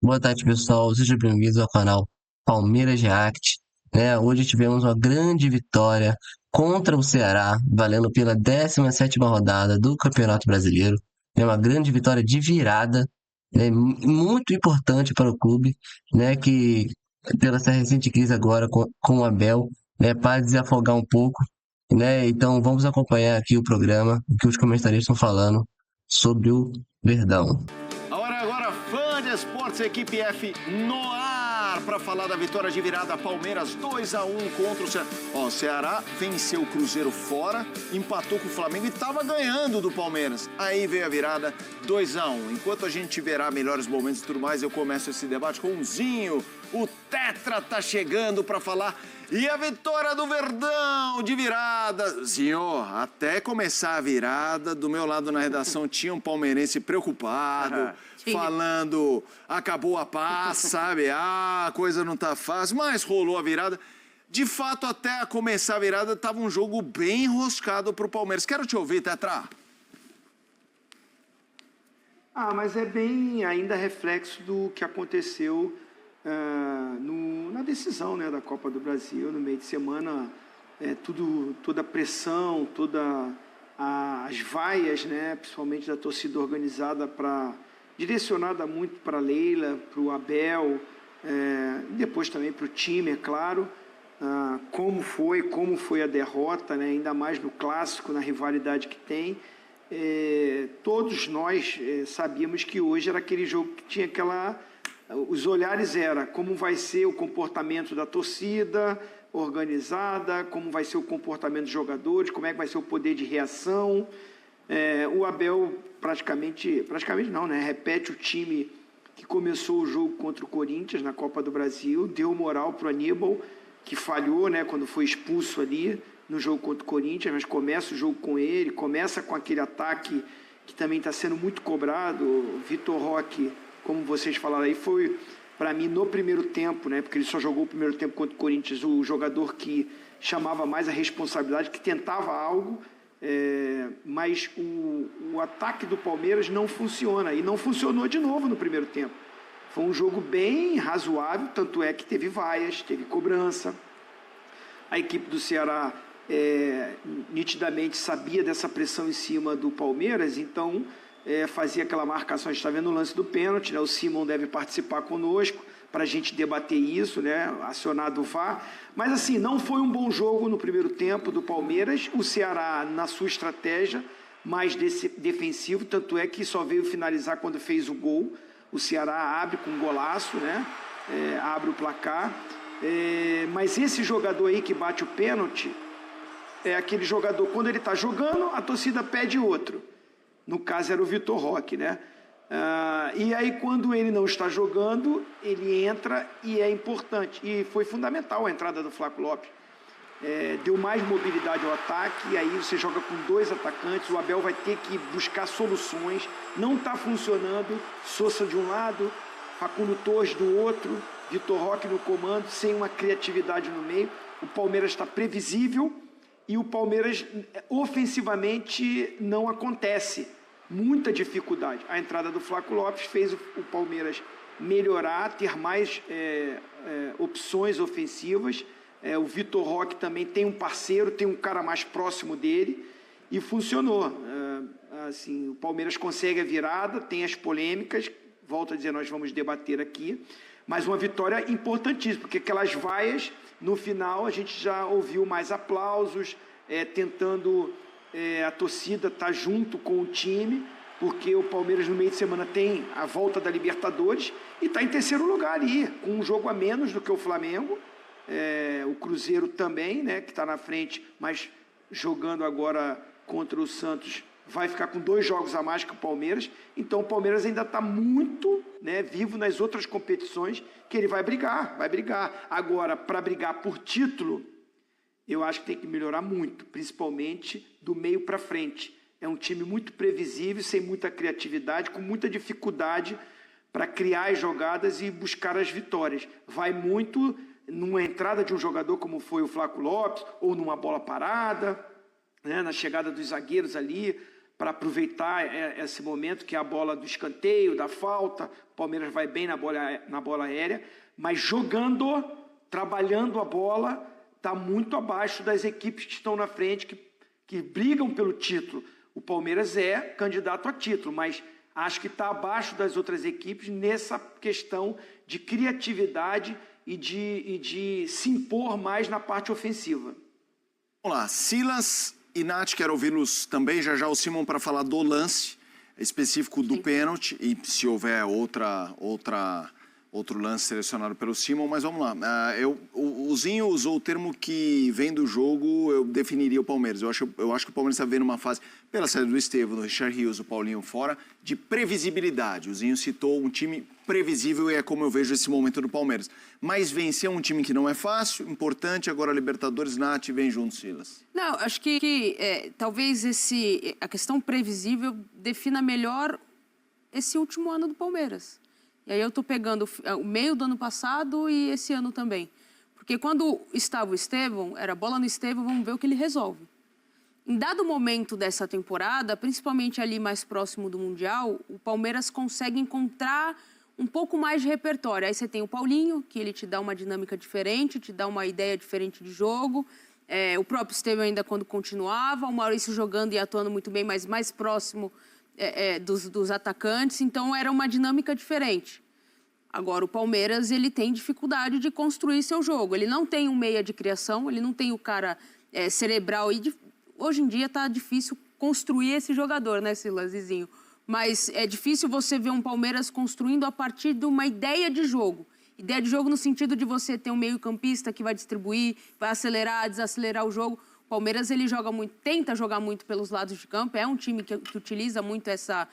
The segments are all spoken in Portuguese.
Boa tarde, pessoal. Sejam bem-vindos ao canal Palmeiras React. Hoje tivemos uma grande vitória contra o Ceará, valendo pela 17ª rodada do Campeonato Brasileiro. É uma grande vitória de virada, muito importante para o clube, que pela essa recente crise agora com o Abel, para desafogar um pouco, Então vamos acompanhar aqui o programa, o que os comentaristas estão falando sobre o Verdão. A hora agora, fã de esportes, equipe F no ar, para falar da vitória de virada Palmeiras 2-1 contra o Ceará. O Ceará venceu o Cruzeiro fora, empatou com o Flamengo e estava ganhando do Palmeiras. Aí veio a virada 2-1. Enquanto a gente verá melhores momentos e tudo mais, eu começo esse debate com o Zinho. O Tetra tá chegando para falar. E a vitória do Verdão de virada. Zinho, até começar a virada, do meu lado na redação tinha um palmeirense preocupado, falando, acabou a paz, sabe? A coisa não tá fácil, mas rolou a virada. De fato, até começar a virada, tava um jogo bem enroscado pro Palmeiras. Quero te ouvir, Tetra. Mas é bem ainda reflexo do que aconteceu na decisão, né, da Copa do Brasil, no meio de semana, toda a pressão, as vaias, né, principalmente da torcida organizada, direcionada muito para a Leila, para o Abel, depois também para o time, é claro, como foi a derrota, né, ainda mais no clássico, na rivalidade que tem. Todos nós sabíamos que hoje era aquele jogo que tinha os olhares era como vai ser o comportamento da torcida organizada, como vai ser o comportamento dos jogadores, como é que vai ser o poder de reação. O Abel praticamente não, né? Repete o time que começou o jogo contra o Corinthians na Copa do Brasil, deu moral para o Aníbal, que falhou, né, quando foi expulso ali no jogo contra o Corinthians, mas começa o jogo com ele, começa com aquele ataque que também está sendo muito cobrado. O Vitor Roque, como vocês falaram aí, foi, para mim, no primeiro tempo, né, porque ele só jogou o primeiro tempo contra o Corinthians, o jogador que chamava mais a responsabilidade, que tentava algo, mas o ataque do Palmeiras não funciona, e não funcionou de novo no primeiro tempo. Foi um jogo bem razoável, tanto é que teve vaias, teve cobrança. A equipe do Ceará nitidamente sabia dessa pressão em cima do Palmeiras, então fazia aquela marcação. A gente está vendo o lance do pênalti, né? O Simon deve participar conosco para a gente debater isso, né? Acionado o VAR. Mas assim, não foi um bom jogo no primeiro tempo do Palmeiras. O Ceará, na sua estratégia, mais defensivo, tanto é que só veio finalizar quando fez o gol. O Ceará abre com um golaço, né? Abre o placar. Mas esse jogador aí que bate o pênalti é aquele jogador, quando ele está jogando, a torcida pede outro. No caso era o Vitor Roque, né? E aí quando ele não está jogando, ele entra e é importante. E foi fundamental a entrada do Flaco Lopes. Deu mais mobilidade ao ataque, e aí você joga com dois atacantes, o Abel vai ter que buscar soluções. Não está funcionando, Sousa de um lado, Facundo Torres do outro, Vitor Roque no comando, sem uma criatividade no meio. O Palmeiras está previsível e o Palmeiras ofensivamente não acontece. Muita dificuldade. A entrada do Flaco Lopes fez o Palmeiras melhorar, ter mais opções ofensivas. O Vitor Roque também tem um parceiro, tem um cara mais próximo dele e funcionou. Assim, o Palmeiras consegue a virada, tem as polêmicas, volto a dizer, nós vamos debater aqui, mas uma vitória importantíssima, porque aquelas vaias, no final, a gente já ouviu mais aplausos, tentando a torcida estar junto com o time, porque o Palmeiras no meio de semana tem a volta da Libertadores e está em terceiro lugar ali, com um jogo a menos do que o Flamengo. O Cruzeiro também, né, que está na frente, mas jogando agora contra o Santos, vai ficar com 2 jogos a mais que o Palmeiras. Então o Palmeiras ainda está muito, né, vivo nas outras competições, que ele vai brigar. Agora, para brigar por título, eu acho que tem que melhorar muito, principalmente do meio para frente. É um time muito previsível, sem muita criatividade, com muita dificuldade para criar as jogadas e buscar as vitórias. Vai muito numa entrada de um jogador como foi o Flaco Lopes, ou numa bola parada, né, na chegada dos zagueiros ali, para aproveitar esse momento, que é a bola do escanteio, da falta. O Palmeiras vai bem na bola aérea, mas jogando, trabalhando a bola, está muito abaixo das equipes que estão na frente, que brigam pelo título. O Palmeiras é candidato a título, mas acho que está abaixo das outras equipes nessa questão de criatividade e de se impor mais na parte ofensiva. Vamos lá, Silas e Nath, quero ouvi-los também, já o Simon para falar do lance específico do pênalti e se houver outro lance selecionado pelo Simon, mas vamos lá. O Zinho usou o termo que vem do jogo, eu definiria o Palmeiras. Eu acho que o Palmeiras está vendo uma fase, pela saída do Estevão, do Richard Rios, o Paulinho fora, de previsibilidade. O Zinho citou um time previsível e é como eu vejo esse momento do Palmeiras. Mas vencer um time que não é fácil, importante, agora a Libertadores, Nath, vem junto, Silas. Não, acho que talvez a questão previsível defina melhor esse último ano do Palmeiras. E aí eu estou pegando o meio do ano passado e esse ano também. Porque quando estava o Estevão, era bola no Estevão, vamos ver o que ele resolve. Em dado momento dessa temporada, principalmente ali mais próximo do Mundial, o Palmeiras consegue encontrar um pouco mais de repertório. Aí você tem o Paulinho, que ele te dá uma dinâmica diferente, te dá uma ideia diferente de jogo. O próprio Estevão ainda quando continuava, o Maurício jogando e atuando muito bem, mas mais próximo dos atacantes, então era uma dinâmica diferente. Agora, o Palmeiras, ele tem dificuldade de construir seu jogo. Ele não tem um meia de criação, ele não tem o cara cerebral. Hoje em dia está difícil construir esse jogador, né, Silazizinho? Mas é difícil você ver um Palmeiras construindo a partir de uma ideia de jogo. Ideia de jogo no sentido de você ter um meio-campista que vai distribuir, vai acelerar, desacelerar o jogo. O Palmeiras, ele joga muito, tenta jogar muito pelos lados de campo, é um time que utiliza muito essa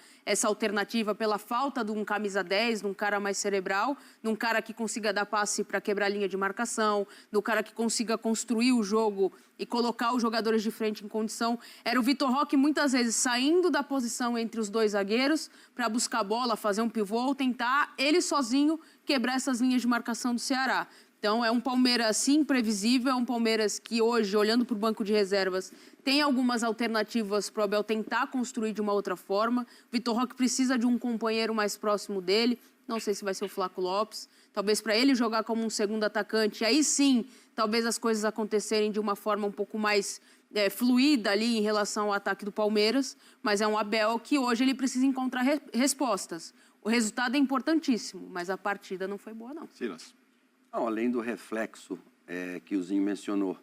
alternativa pela falta de um camisa 10, de um cara mais cerebral, de um cara que consiga dar passe para quebrar a linha de marcação, do cara que consiga construir o jogo e colocar os jogadores de frente em condição. Era o Vitor Roque muitas vezes saindo da posição entre os dois zagueiros para buscar a bola, fazer um pivô, tentar ele sozinho quebrar essas linhas de marcação do Ceará. Então, é um Palmeiras, sim, previsível, é um Palmeiras que hoje, olhando para o banco de reservas, tem algumas alternativas para o Abel tentar construir de uma outra forma. O Vitor Roque precisa de um companheiro mais próximo dele, não sei se vai ser o Flaco Lopes, talvez para ele jogar como um segundo atacante, aí sim, talvez as coisas acontecerem de uma forma um pouco mais fluida ali em relação ao ataque do Palmeiras, mas é um Abel que hoje ele precisa encontrar respostas. O resultado é importantíssimo, mas a partida não foi boa, não. Silas. Não, além do reflexo que o Zinho mencionou,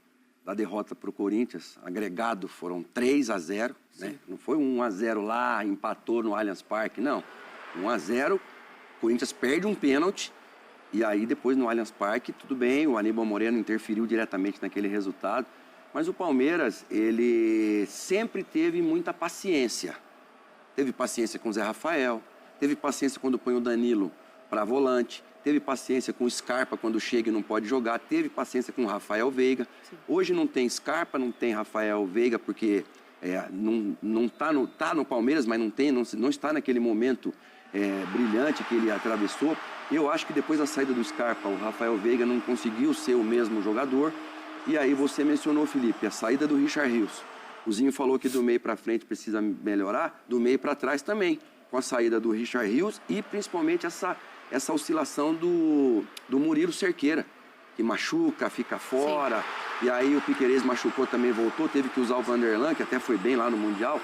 da derrota para o Corinthians, agregado foram 3-0, né? Não foi 1-0 lá, empatou no Allianz Parque, não. 1-0, o Corinthians perde um pênalti, e aí depois no Allianz Parque, tudo bem, o Aníbal Moreno interferiu diretamente naquele resultado, mas o Palmeiras, ele sempre teve muita paciência. Teve paciência com o Zé Rafael, teve paciência quando põe o Danilo para volante, teve paciência com o Scarpa quando chega e não pode jogar, teve paciência com o Rafael Veiga. Sim. Hoje não tem Scarpa, não tem Rafael Veiga, porque não tá no Palmeiras, mas não está naquele momento brilhante que ele atravessou. Eu acho que depois da saída do Scarpa, o Rafael Veiga não conseguiu ser o mesmo jogador. E aí você mencionou, Felipe, a saída do Richard Rios. O Zinho falou que do meio para frente precisa melhorar, do meio para trás também, com a saída do Richard Rios e principalmente essa oscilação do Murilo Cerqueira, que machuca, fica fora. Sim. E aí o Piquerez machucou também, voltou, teve que usar o Vanderlan, que até foi bem lá no Mundial,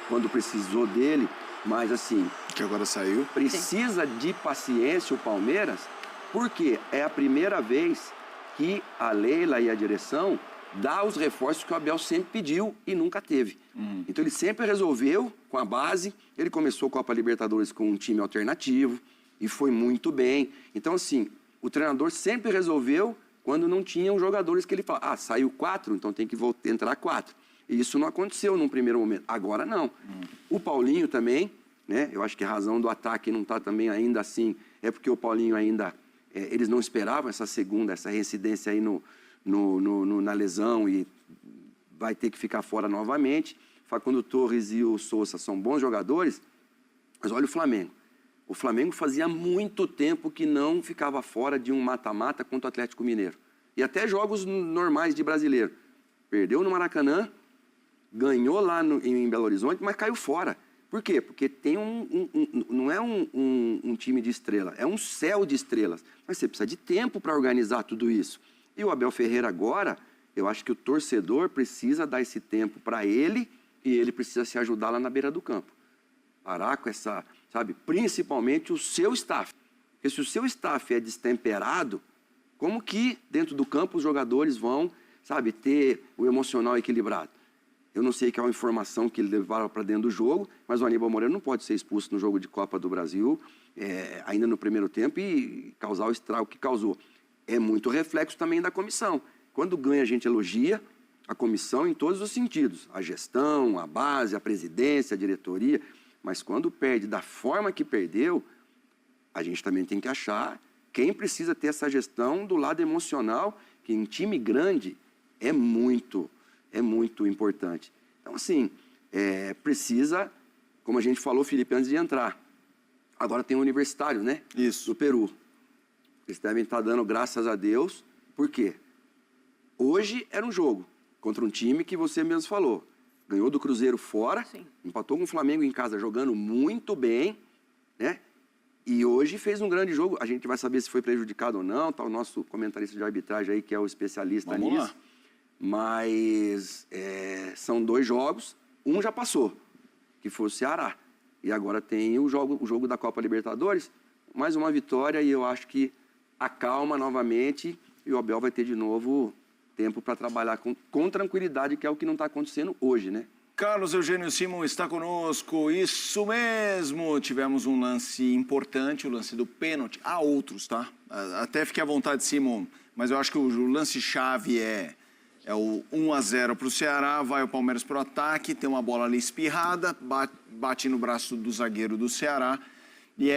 quando precisou dele. Mas assim... Que agora saiu. Precisa de paciência o Palmeiras, porque é a primeira vez que a Leila e a direção dá os reforços que o Abel sempre pediu e nunca teve. Então ele sempre resolveu com a base, ele começou a Copa Libertadores com um time alternativo, e foi muito bem. Então, assim, o treinador sempre resolveu quando não tinham jogadores que ele fala, saiu 4, então tem que entrar 4. E isso não aconteceu num primeiro momento. Agora, não. O Paulinho também, né? Eu acho que a razão do ataque não está também ainda assim, é porque o Paulinho ainda... eles não esperavam essa reincidência aí na lesão e vai ter que ficar fora novamente. Facundo Torres e o Sousa são bons jogadores, mas olha o Flamengo. O Flamengo fazia muito tempo que não ficava fora de um mata-mata contra o Atlético Mineiro. E até jogos normais de brasileiro. Perdeu no Maracanã ganhou lá em Belo Horizonte, mas caiu fora. Por quê? Porque tem não é um time de estrela, é um céu de estrelas. Mas você precisa de tempo para organizar tudo isso. E o Abel Ferreira agora, eu acho que o torcedor precisa dar esse tempo para ele e ele precisa se ajudar lá na beira do campo. Parar com essa, sabe, principalmente o seu staff. Porque se o seu staff é destemperado, como que dentro do campo os jogadores vão, sabe, ter o emocional equilibrado? Eu não sei qual a informação que ele levaram para dentro do jogo, mas o Aníbal Moreira não pode ser expulso no jogo de Copa do Brasil, ainda no primeiro tempo, e causar o estrago que causou. É muito reflexo também da comissão. Quando ganha, a gente elogia a comissão em todos os sentidos. A gestão, a base, a presidência, a diretoria. Mas quando perde da forma que perdeu, a gente também tem que achar quem precisa ter essa gestão do lado emocional, que em time grande é muito importante. Então, assim, precisa, como a gente falou, Felipe, antes de entrar, agora tem um universitário, né? Isso. Do Peru. Eles devem estar dando graças a Deus. Por quê? Hoje era um jogo contra um time que você mesmo falou. Ganhou do Cruzeiro fora, Sim. Empatou com o Flamengo em casa jogando muito bem, né? E hoje fez um grande jogo. A gente vai saber se foi prejudicado ou não. Tá o nosso comentarista de arbitragem aí, que é o especialista Vamos nisso. lá. Mas são 2 jogos, um já passou, que foi o Ceará. E agora tem o jogo da Copa Libertadores, mais uma vitória, e eu acho que acalma novamente, e o Abel vai ter de novo tempo para trabalhar com tranquilidade, que é o que não está acontecendo hoje, né? Carlos Eugênio Simon está conosco, isso mesmo. Tivemos um lance importante, o lance do pênalti. Há outros, tá? Até fique à vontade, Simon, mas eu acho que o lance-chave é o 1-0 para o Ceará, vai o Palmeiras para o ataque, tem uma bola ali espirrada, bate no braço do zagueiro do Ceará. E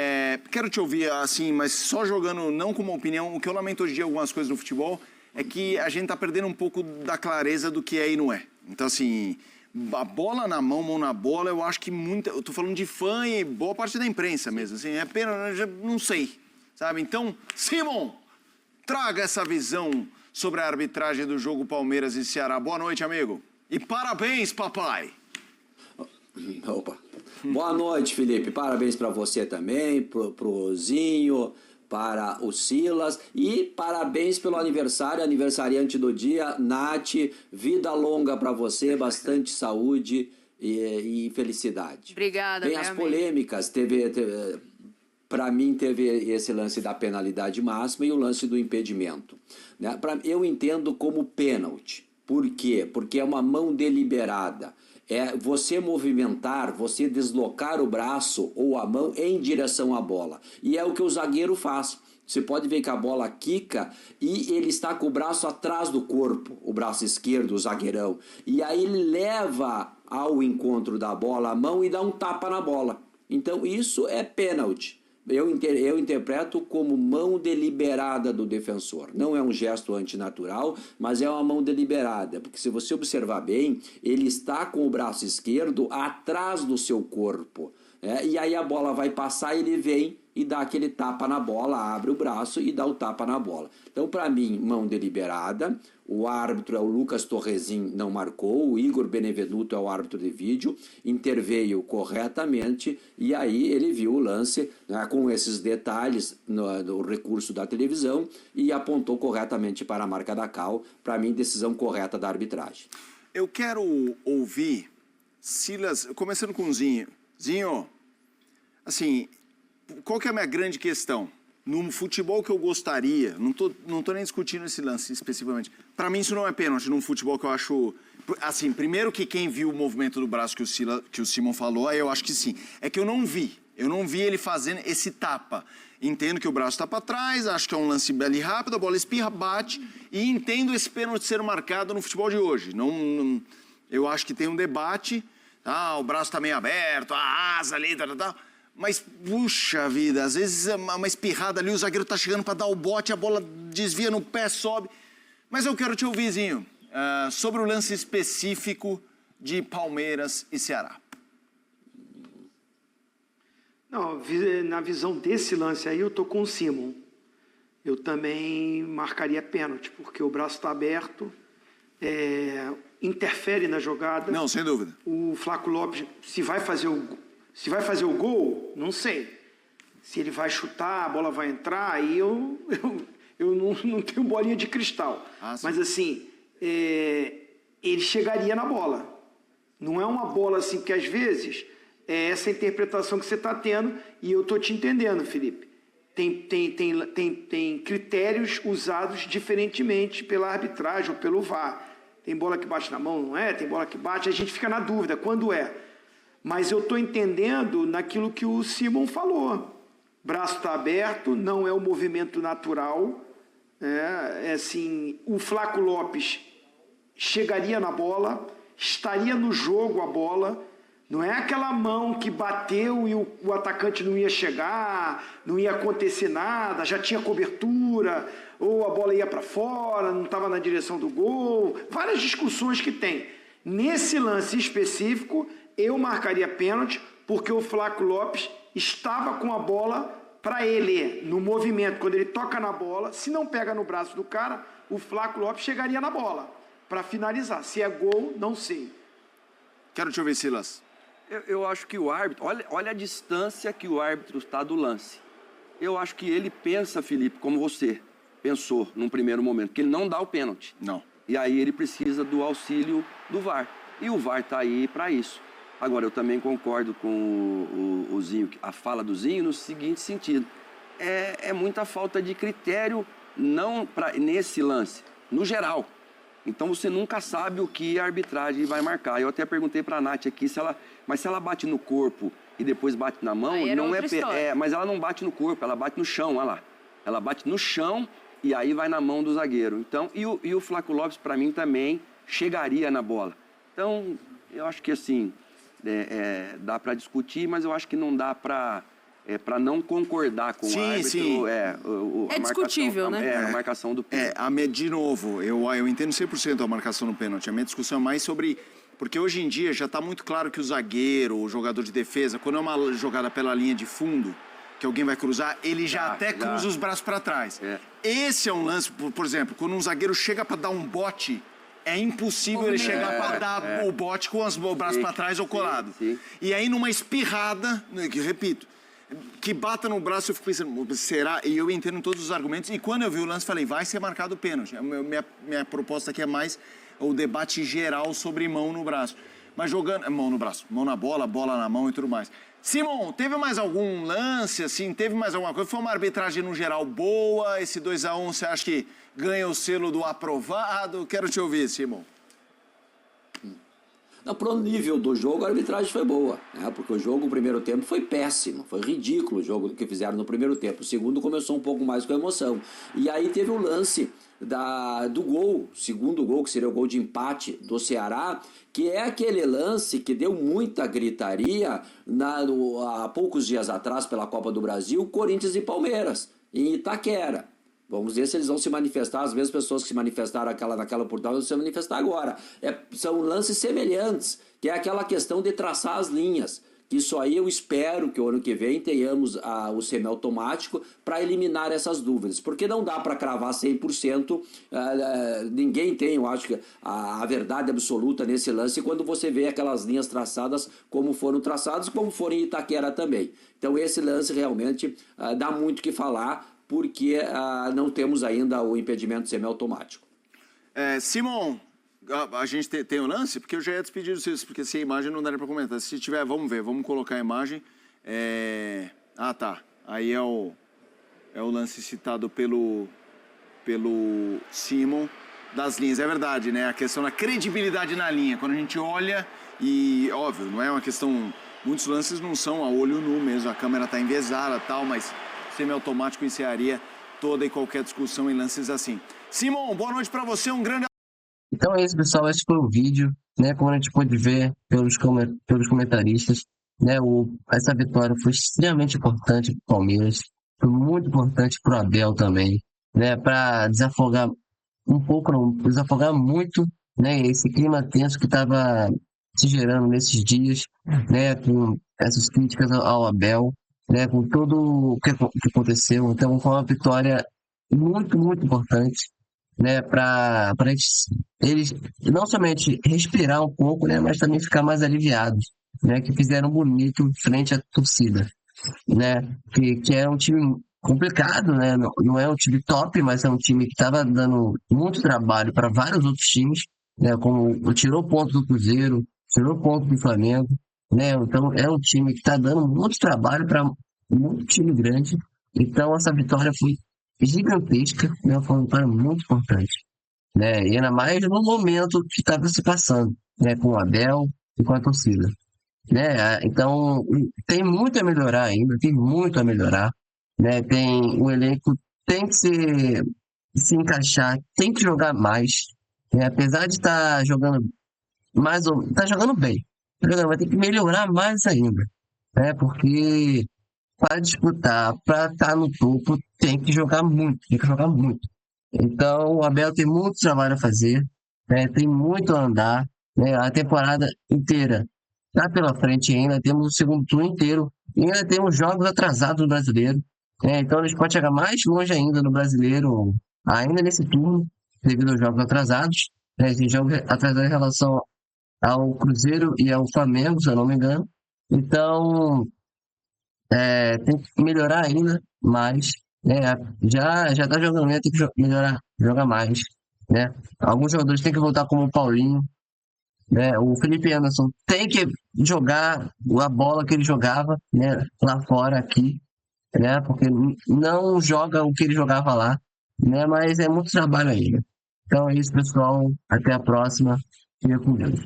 quero te ouvir assim, mas só jogando, não como opinião, o que eu lamento hoje em dia algumas coisas do futebol é que a gente tá perdendo um pouco da clareza do que é e não é. Então, assim, a bola na mão na bola, eu acho que eu tô falando de fã e boa parte da imprensa mesmo, assim, é pena, não sei, sabe? Então, Simon, traga essa visão sobre a arbitragem do jogo Palmeiras e Ceará. Boa noite, amigo. E parabéns, papai. Opa. Boa noite, Felipe. Parabéns para você também, pro Zinho, para o Silas e parabéns pelo aniversário, aniversariante do dia, Nath. Vida longa para você, bastante saúde e felicidade. Obrigada, Tem as polêmicas, para mim teve esse lance da penalidade máxima e o lance do impedimento, né? Eu entendo como pênalti. Por quê? Porque é uma mão deliberada. É você movimentar, você deslocar o braço ou a mão em direção à bola. E é o que o zagueiro faz. Você pode ver que a bola quica e ele está com o braço atrás do corpo, o braço esquerdo, o zagueirão. E aí ele leva ao encontro da bola a mão e dá um tapa na bola. Então isso é pênalti. Eu interpreto como mão deliberada do defensor. Não é um gesto antinatural, mas é uma mão deliberada. Porque se você observar bem, ele está com o braço esquerdo atrás do seu corpo. E aí a bola vai passar e ele vem e dá aquele tapa na bola, abre o braço e dá o tapa na bola. Então, para mim, mão deliberada. O árbitro é o Lucas Torresin, não marcou. O Igor Benevenuto é o árbitro de vídeo, interveio corretamente e aí ele viu o lance, né, com esses detalhes no recurso da televisão e apontou corretamente para a marca da Cal. Para mim, decisão correta da arbitragem. Eu quero ouvir Silas, começando com o Zinho. Zinho, assim, qual que é a minha grande questão? No futebol que eu gostaria, não tô nem discutindo esse lance especificamente. Para mim isso não é pênalti num futebol que eu acho... Assim, primeiro que quem viu o movimento do braço que o Simon falou, aí eu acho que sim. É que eu não vi ele fazendo esse tapa. Entendo que o braço está para trás, acho que é um lance ali rápido, a bola espirra, bate, e entendo esse pênalti ser marcado no futebol de hoje. Eu acho que tem um debate, o braço está meio aberto, a asa ali, tal. Mas, puxa vida, às vezes uma espirrada ali, o zagueiro tá chegando para dar o bote, a bola desvia no pé, sobe. Mas eu quero te ouvir, Zinho, sobre o lance específico de Palmeiras e Ceará. Não, na visão desse lance aí, eu tô com o Simon. Eu também marcaria pênalti, porque o braço está aberto. interfere na jogada. Não, sem dúvida. O Flaco Lopes, se vai fazer o gol, não sei. Se ele vai chutar, a bola vai entrar, aí eu não tenho bolinha de cristal. Mas assim, ele chegaria na bola. Não é uma bola assim que às vezes é essa interpretação que você está tendo, e eu estou te entendendo, Felipe. Tem critérios usados diferentemente pela arbitragem ou pelo VAR. Tem bola que bate na mão, não é? Tem bola que bate, a gente fica na dúvida, quando é? Mas eu estou entendendo naquilo que o Simon falou. Braço está aberto, não é o movimento natural. Assim, o Flaco Lopes chegaria na bola, estaria no jogo a bola. Não é aquela mão que bateu e o atacante não ia chegar, não ia acontecer nada, já tinha cobertura, ou a bola ia para fora, não estava na direção do gol. Várias discussões que tem. Nesse lance específico, eu marcaria pênalti, porque o Flaco Lopes estava com a bola para ele, no movimento. Quando ele toca na bola, se não pega no braço do cara, o Flaco Lopes chegaria na bola para finalizar. Se é gol, não sei. Quero te ouvir, Silas. Eu acho que o árbitro, olha a distância que o árbitro está do lance. Eu acho que ele pensa, Felipe, como você pensou num primeiro momento, que ele não dá o pênalti. Não. E aí ele precisa do auxílio do VAR. E o VAR está aí para isso. Agora, eu também concordo com o Zinho, a fala do Zinho, no seguinte sentido. É muita falta de critério nesse lance, no geral. Então, você nunca sabe o que a arbitragem vai marcar. Eu até perguntei para a Nath aqui, mas se ela bate no corpo e depois bate na mão, não é... Mas ela não bate no corpo, ela bate no chão, olha lá. Ela bate no chão e aí vai na mão do zagueiro. Então, e o Flaco Lopes, para mim, também chegaria na bola. Então, eu acho que assim... dá para discutir, mas eu acho que não dá para não concordar com o árbitro. Sim. É discutível, né? A marcação do pênalti. De novo, eu entendo 100% a marcação do pênalti. A minha discussão é mais sobre... Porque hoje em dia já está muito claro que o zagueiro, o jogador de defesa, quando é uma jogada pela linha de fundo, que alguém vai cruzar, ele já cruza os braços para trás. Esse é um lance, por exemplo, quando um zagueiro chega para dar um bote... É impossível ele chegar para dar o bote com os braços para trás ou colado. E aí, numa espirrada, que repito, que bata no braço, eu fico pensando, será? E eu entendo todos os argumentos. E quando eu vi o lance, falei, vai ser marcado o pênalti. Minha proposta aqui é mais o debate geral sobre mão no braço. Mas jogando... Mão no braço, mão na bola, bola na mão e tudo mais. Simon, teve mais algum lance, assim? Teve mais alguma coisa? Foi uma arbitragem, no geral, boa? Esse 2-1, você acha que ganha o selo do aprovado? Quero te ouvir, Simon. Para o nível do jogo, a arbitragem foi boa, né? Porque o jogo, o primeiro tempo, foi péssimo. Foi ridículo o jogo que fizeram no primeiro tempo. O segundo começou um pouco mais com emoção. E aí teve o lance do gol, segundo gol, que seria o gol de empate do Ceará, que é aquele lance que deu muita gritaria há poucos dias atrás, pela Copa do Brasil, Corinthians e Palmeiras, em Itaquera. Vamos ver se eles vão se manifestar, as mesmas pessoas que se manifestaram naquela oportunidade vão se manifestar agora. São lances semelhantes, que é aquela questão de traçar as linhas. Isso aí eu espero que o ano que vem tenhamos o semiautomático para eliminar essas dúvidas, porque não dá para cravar 100%, ninguém tem, eu acho, a verdade absoluta nesse lance quando você vê aquelas linhas traçadas como foram traçadas, como foram em Itaquera também. Então esse lance realmente dá muito o que falar, porque não temos ainda o impedimento semiautomático. Simon, a gente tem o lance? Porque eu já ia despedir vocês, porque sem imagem não daria para comentar. Se tiver, vamos ver, vamos colocar a imagem. Tá. Aí é o lance citado pelo Simon das linhas. É verdade, né? A questão da credibilidade na linha. Quando a gente olha, e óbvio, não é uma questão... Muitos lances não são a olho nu mesmo, a câmera está enviesada e tal, mas semiautomático encerraria toda e qualquer discussão em lances assim. Simon, boa noite para você, um grande... Então é isso, pessoal. Esse foi o vídeo, né? Como a gente pôde ver pelos comentaristas, né? Essa vitória foi extremamente importante para o Palmeiras, foi muito importante para o Abel também, né? Para desafogar um pouco, não, desafogar muito, né? Esse clima tenso que estava se gerando nesses dias, né? Com essas críticas ao Abel, né? Com tudo o que aconteceu. Então foi uma vitória muito, muito importante, né, para eles não somente respirar um pouco, né, mas também ficar mais aliviados, né, que fizeram bonito frente à torcida, né, que é um time complicado, né, não é um time top, mas é um time que estava dando muito trabalho para vários outros times, né, como tirou pontos do Cruzeiro, tirou pontos do Flamengo, né, então é um time que está dando muito trabalho para muito time grande, então essa vitória foi gigantesca, né, foi uma vitória muito importante, né, e ainda mais no momento que estava se passando, né, com o Abel e com a torcida, né? Então, tem muito a melhorar ainda, tem muito a melhorar, né? Tem o elenco tem que se encaixar, tem que jogar mais, né? Apesar de estar jogando mais ou tá jogando bem, vai ter que melhorar mais ainda, né? Porque para disputar, para estar no topo, tem que jogar muito, tem que jogar muito. Então, o Abel tem muito trabalho a fazer, né? Tem muito a andar, né? A temporada inteira está pela frente ainda, temos o segundo turno inteiro, e ainda temos jogos atrasados no brasileiro, né? Então, a gente pode chegar mais longe ainda no brasileiro, ainda nesse turno, devido aos jogos atrasados, né? Esses jogos atrasados em relação ao Cruzeiro e ao Flamengo, se eu não me engano. Então, tem que melhorar ainda mais, né? Já tá jogando bem, tem que melhorar, jogar mais, né? Alguns jogadores têm que voltar como o Paulinho, né? O Felipe Anderson tem que jogar a bola que ele jogava, né? Lá fora, aqui, né? Porque não joga o que ele jogava lá, né? Mas é muito trabalho ainda. Então é isso, pessoal. Até a próxima. Fica com Deus.